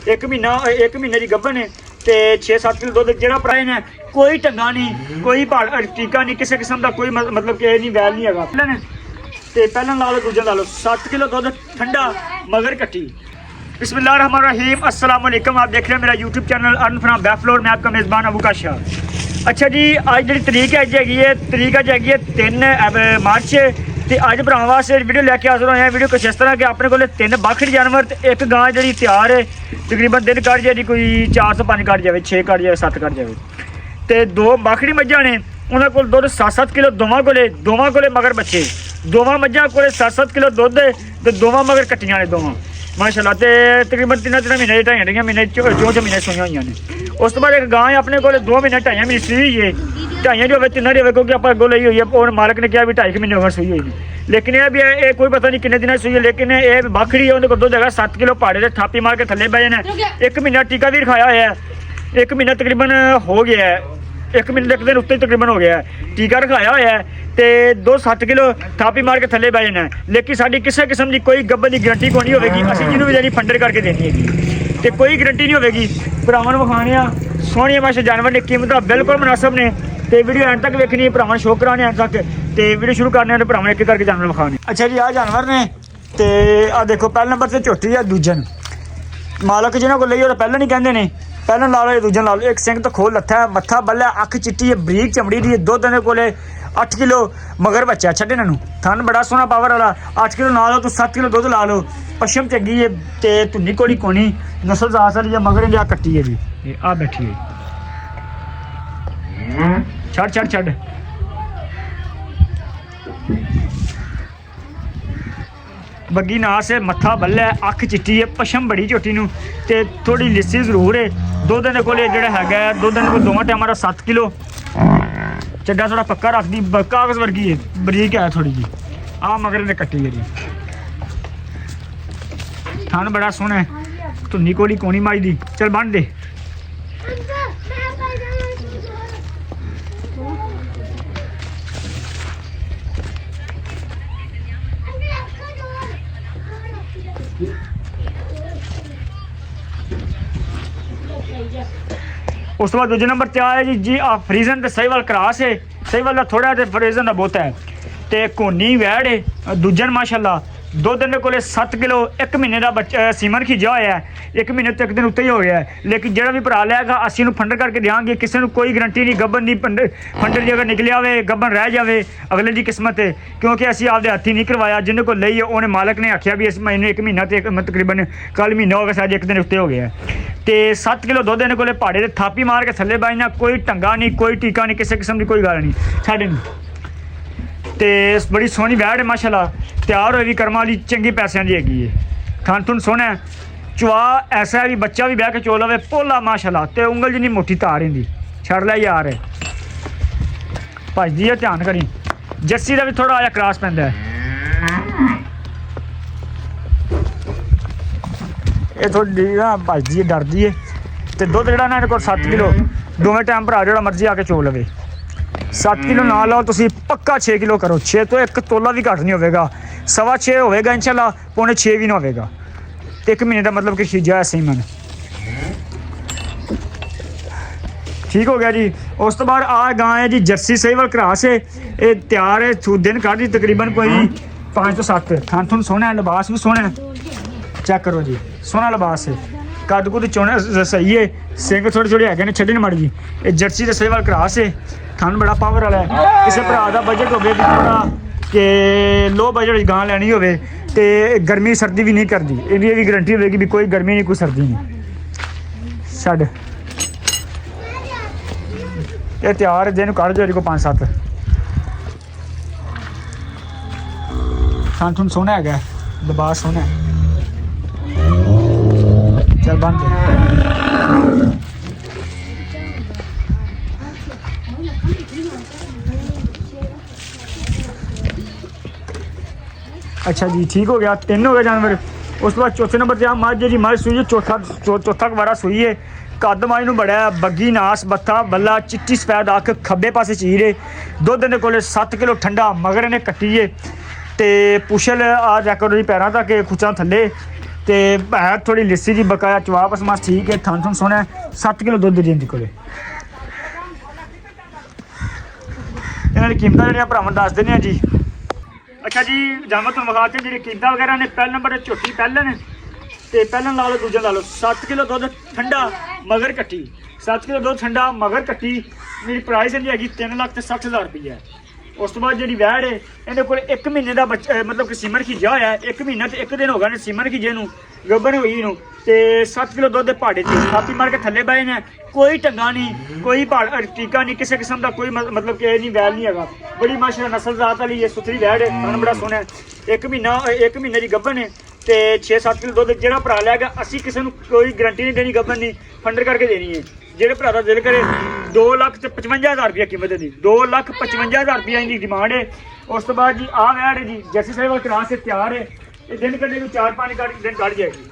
एक महीने की गब्बन है तो 6-7 किलो दुध जो प्राइन है कोई ढंगा नहीं कोई टीका नहीं किसी किस्म का कोई मतलब कि नहीं वैल नहीं है तो पहला ला लो दूजा ला लो 7 किलो दुध ठंडा मगर कट्टी। बिस्मिल्लाहिर्रहमानिर्रहीम अस्सलाम वालेकुम। आप देख रहे हैं मेरा यूट्यूब चैनल अर्न फ्रॉम बैफलोर। मैं आपका मेज़बान अबू काशा। अच्छा जी आज जी तरीक हैगी है 3 मार्च तो अज भरावां वास्ते वीडियो लैके हाजिर होए हैं। वीडियो कुछ इस तरह कि अपने को 3 बाखड़ी जानवर तो एक गां जी तैयार है तकरीबन दिन कट जाए कोई 4 तो 5 कट जाए 6 कट जाए 7 कट जाए तो 2 बाखड़ी मझां ने उन्होंने को दुध 7-7 किलो दोवां कोले मगर बच्चे दोवां मझां को 7-7 किलो दुध तो दोवां मगर कट्टियां ने दोवां माशाल्लाह ते तकरीबन 3 महीने 2.5 महीने 4 महीने सूइयां हुई ने। उस तो बाद एक गां अपने को 2 महीने 2.5 महीने सूई हुई है 2.5 जो 3 नहीं हो क्योंकि आप अगों ली हुई है और मालिक ने कहा भी 2.5 महीने होगा सूई हुई लेकिन यह भी है कोई पता नहीं कितने दिन सूई है लेकिन ये बाखड़ी है उन्होंने दुध है 7 किलो पहाड़े से थापी मार के थले बह जाना। 1 महीना टीका भी रखाया हुआ है 1 महीना तकरीबन हो गया है 1 महीने 1 दिन उत्ते तकरीबन हो गया है टीका रखाया हुआ है तो 2-7 किलो थापी मार के थले बह जाना लेकिन साड़ी किसी किस्म की कोई गब्बन की गारंटी कोई नहीं होगी असं जिन्होंने भी देनी फंडर करके देनी है तो कोई गारंटी नहीं होगी। भरावां विखाने सोहनिया माशा जानवर ने कीमत बिल्कुल मुनासिब ने तो वीडियो एंड तक वेखनी भरावां शो कराने एंड तक तो वीडियो शुरू करने भरावां एक करके जानवर विखाने। अच्छा जी आ जानवर ने तो आ देखो पहले नंबर से झोटी है दूजन मालक जिन्होंने को लिया पहले नहीं कहते ने पहले ला लो दूजन ला लो। एक सिंह तो खोल लत्था है मत्था बल्ला अख चिट्टी है बरीक चमड़ी दी दुध ने कोले 8 किलो मगर बच्चा छड्डे इन्हों थन बड़ा सोहना पावर वाला 8 किलो ना लो तो 7 किलो दुध ला लो पशम चंगी है तो धुनी कोड़ी कोनी नस्ल जात वाली मगर इंडिया कट्टी है जी आ बैठी है छड़ बग्गी नास है मत्था बल्ला है अख चिट्टी है पशम बड़ी झोटी नूं ते थोड़ी लिस्सी जरूर है दुध दे कोले जिहड़ा हैगा दुध दे कोल 2 टाइमां दा 7 किलो चड्डा थोड़ा पक्का रखदी कागज वर्गी है बरीक है थोड़ी जी आ मगर ने कट्टी है जी थान बड़ा सोहना है धुनी कोली कोनी माई दी चल बन दे। उस तो बाद दूजे नंबर पर आया जी फ्रीजन तो सहीवाल क्रॉस है सहीवाल का थोड़ा तो फ्रीजन का बहुत है तो कोनी वैड़ है दूजन माशाल्लाह दुध ने को 7 किलो 1 महीने का बच्चा सीमन खिंचा हुआ है 1 महीने तो 1 दिन उत्ते ही हो गया है लेकिन जो भी भरा लिया असी फंडर करके देंगे किसी को कोई गारंटी नहीं गब्बन नहीं फंडर जी अगर निकलिया हो गब्बन रह जाए अगले की किस्मत है क्योंकि असी आपके हथी नहीं करवाया जिन्हें को ली उन्हें मालक ने आख्या भी इस महीने 1 महीना तो तकरीबन कल महीना हो गया शायद 1 दिन उत्ते हो गया तो 7 किलो दुध इन्हें को पहाड़े से थापी मार के थले बाजना कोई ढंगा नहीं कोई टीका नहीं किसी किस्म की कोई गल नहीं साढ़े तो बड़ी सोहनी वैड़ है माशाल्लाह तैयार हुई भी कर्मा वाली चंगी पैसों की हैगी है थन थुन सोहना है चुआ ऐसा है भी बच्चा भी बह के चो लवे पोला माशाल्लाह तो उंगल जिन्नी मोटी तार इंदी छड़ लै यार है भजदी है ध्यान करी जर्सी का भी थोड़ा आया क्रॉस पैंदा है ये थोड़ी ना भजदी है डरदी है तो दुध जो इन्होंने को 7 किलो दोवें टाइम भरा जो मर्जी आके चो लवे 7 किलो ना लो तुम पक्का 6 किलो करो 6 तो 1 तोला भी घट नहीं होगा 6.25 होगा इंशाल्लाह 5.25 भी ना होगा 1 महीने का मतलब कि खींचा ऐसे ही मन ठीक हो गया जी। उस तो बाद आ गां है जी जर्सी सहीवाल क्रॉस है ये तैयार है दिन काट दी तकरीबन कोई 5 तो 7 थान थुन सोहना है लिबास भी सोहना है चेक करो जी सोहना लिबास है कद कुद चोने सही है सिंह थोड़े थोड़े है छड्डे मड़ जी ये जर्सी सहीवाल क्रॉस है थान बड़ा पावर वाला है किसी भरा का बजट हो थोड़ा कि लो बजट गां लैनी हो गर्मी सर्दी भी नहीं करती इनकी भी गारंटी होगी भी कोई गर्मी नहीं कोई सर्दी नहीं छड़ ये तैयार दिन कट जाए को 5-7 थान थुन सोहना है लिबास सोहना है चल बन अच्छा जी ठीक हो गया 3 हो गए जानवर। उस बाद चौथे नंबर पर मझ जी मझ सूई है चौथा वारा सूई है कद मझ नूं बड़ा बग्गी नास बत्था बल्ला चिट्टी सफेद अख खब्बे पासे चीर है दुध इन्हें को 7 किलो ठंडा मगर इन्हें कट्टी है तो पुछल आ जैकर पैरों तक खुचा थले ਤੇ ਹੈ ਥੋੜੀ ਲਿੱਸੀ ਜੀ ਬਕਾਇਆ ਚਵਾਪਸ ਮਾਸ ਠੀਕ ਹੈ ਥਾਂ ਸੋਹਣਾ 7 ਕਿਲੋ ਦੁੱਧ ਦਿੰਦੀ ਕੋਲੇ ਇਹਨਾਂ ਦੀ ਕੀਮਤਾਂ ਜਿਹੜੀਆਂ ਭਰਾਵਾਂ ਦੱਸ ਦਿੰਦੇ ਆ ਜੀ। ਅੱਛਾ ਜੀ ਜਾਮਾ ਤੁਹਾਨੂੰ ਵਿਖਾ ਕੇ ਜਿਹੜੀ ਕੀਮਤਾਂ ਵਗੈਰਾ ਨੇ ਪਹਿਲੇ ਨੰਬਰ ਤੇ ਝੋਟੀ ਪਹਿਲੇ ਨੇ ਤੇ ਪਹਿਲਾਂ ਲਾ ਲਓ ਦੂਜਾ ਲਾ ਲਓ 7 ਕਿਲੋ ਦੁੱਧ ਠੰਡਾ ਮਗਰ ਕੱਟੀ 7 ਕਿਲੋ ਦੁੱਧ ਠੰਡਾ ਮਗਰ ਕੱਟੀ ਮੇਰੀ ਪ੍ਰਾਈਸ ਇਹਦੀ ਹੈਗੀ 3,60,000 ਰੁਪਈਆ। ਉਸ ਤੋਂ ਬਾਅਦ ਜਿਹੜੀ ਵੈੜ ਹੈ ਇਹਦੇ ਕੋਲ 1 ਮਹੀਨੇ ਦਾ ਬੱਚਾ ਮਤਲਬ ਕਿ ਸੀਮਨ ਖਿਜਿਆ ਹੋਇਆ ਹੈ 1 ਮਹੀਨਾ ਤੇ 1 ਦਿਨ ਹੋ ਗਿਆ ਨੇ ਸੀਮਨ ਖਿਜੇ ਨੂੰ ਗੱਭਣ ਹੋਈ ਨੂੰ ਤੇ 7 ਕਿਲੋ ਦੁੱਧ ਦੇ ਭਾੜੇ ਚ ਛਾਤੀ ਮਾਰ ਕੇ ਥੱਲੇ ਬਹਿ ਨੇ ਕੋਈ ਟੰਗਾ ਨਹੀਂ ਕੋਈ ਟੀਕਾ ਨਹੀਂ ਕਿਸੇ ਕਿਸਮ ਦਾ ਕੋਈ ਮਤਲਬ ਕਿ ਇਹ ਨਹੀਂ ਵੈਲ ਨਹੀਂ ਹੈਗਾ ਬੜੀ ਮਾਸ਼ਾਅੱਲਾ ਨਸਲ ਜ਼ਾਤ ਵਾਲੀ ਇਹ ਸੁਥਰੀ ਵੈੜ ਹੈ ਮਨ ਬੜਾ ਸੋਹਣਾ 1 ਮਹੀਨੇ ਦੀ ਗੱਭਣ ਹੈ ਤੇ 6-7 ਕਿਲੋ ਦੁੱਧ ਜਿਹੜਾ ਭਰਾ ਲਿਆਗਾ ਅਸੀਂ ਕਿਸੇ ਨੂੰ ਕੋਈ ਗਰੰਟੀ ਨਹੀਂ ਦੇਣੀ ਗੱਭਣ ਦੀ ਫੰਡਰ ਕਰਕੇ ਦੇਣੀ ਹੈ ਜਿਹੜੇ ਭਰਾ ਦਾ ਦਿਲ ਕਰੇ 2,55,000 ਰੁਪਇਆ ਕੀਮਤ ਦੀ 2,55,000 ਰੁਪਇਆ ਇਹਦੀ ਡਿਮਾਂਡ ਹੈ। ਉਸ ਤੋਂ ਬਾਅਦ ਜੀ ਆਹ ਵੈੜ ਹੈ ਜੀ ਜੈਸੀ ਸਾਹਿਬ ਕਰਾਸ ਸੇ ਤਿਆਰ ਹੈ ਇਹ ਦਿਨ ਕੱਢੇ ਨੂੰ 4-5 ਦਿਨ ਕੱਢ ਜਾਏਗੀ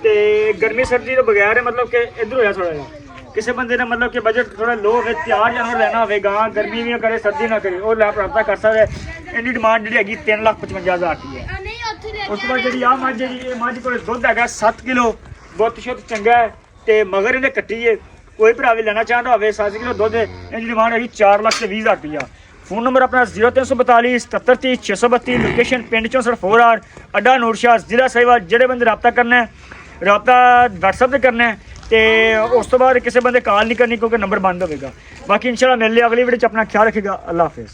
ਤੇ ਗਰਮੀ ਸਰਦੀ ਤੋਂ ਬਗੈਰ ਹੈ ਮਤਲਬ ਕਿ ਇੱਧਰ ਹੋਇਆ ਥੋੜਾ ਜਿਹਾ ਕਿਸੇ ਬੰਦੇ ਦਾ ਮਤਲਬ ਕਿ ਬਜਟ ਥੋੜਾ ਲੋ ਹੋਵੇ ਤਿਆਰ ਜਾਨਵਰ ਲੈਣਾ ਹੋਵੇ ਗਾਂ ਗਰਮੀ ਵੀ ਨਾ ਕਰੇ ਸਰਦੀ ਨਾ ਕਰੇ ਉਹ ਲੈ ਪ੍ਰਾਪਤ ਕਰ ਸਕਦਾ ਇਹਦੀ ਡਿਮਾਂਡ ਜਿਹੜੀ ਹੈਗੀ 3,55,000 ਰੁਪਇਆ ਹੈ। ਉਸ ਤੋਂ ਬਾਅਦ ਜਿਹੜੀ ਆਹ ਮੱਝ ਹੈ ਜੀ ਇਹ ਮੱਝ ਕੋਲ ਦੁੱਧ ਹੈਗਾ 7 ਕਿਲੋ ਬਹੁਤ ਸ਼ੁੱਧ ਚੰਗਾ ਹੈ ਤੇ ਮਗਰ ਇਹਨੇ ਕੱਟੀ ਹੈ ਕੋਈ ਭਰਾ ਵੀ ਲੈਣਾ ਚਾਹੁੰਦਾ ਹੋਵੇ 7 ਕਿਲੋ ਦੁੱਧ ਇਹਦੀ ਡਿਮਾਂਡ ਹੈਗੀ 4,20,000 ਰੁਪਇਆ। ਫੋਨ ਨੰਬਰ ਆਪਣਾ 0342 7730 632 ਲੋਕੇਸ਼ਨ ਪਿੰਡ 64 ਆਰ ਅੱਡਾ ਨੂਰਸ਼ਾਹ ਜ਼ਿਲ੍ਹਾ ਸਾहिवाल ਜਿਹੜੇ ਬੰਦੇ ਰਾਬਤਾ ਕਰਨਾ ਹੈ ਰਾਬਤਾ WhatsApp ਤੇ ਕਰਨਾ ਹੈ ਤੇ ਉਸ ਤੋਂ ਬਾਅਦ ਕਿਸੇ ਬੰਦੇ ਕਾਲ ਨਹੀਂ ਕਰਨੀ ਕਿਉਂਕਿ ਨੰਬਰ ਬੰਦ ਹੋਵੇਗਾ। ਬਾਕੀ ਇਨਸ਼ਾਅੱਲਾ ਮਿਲ ਲਿਆ ਅਗਲੀ ਵੀਡੀਓ 'ਚ ਆਪਣਾ ਖਿਆਲ ਰੱਖੇਗਾ। ਅੱਲਾਹ ਹਾਫਿਜ਼।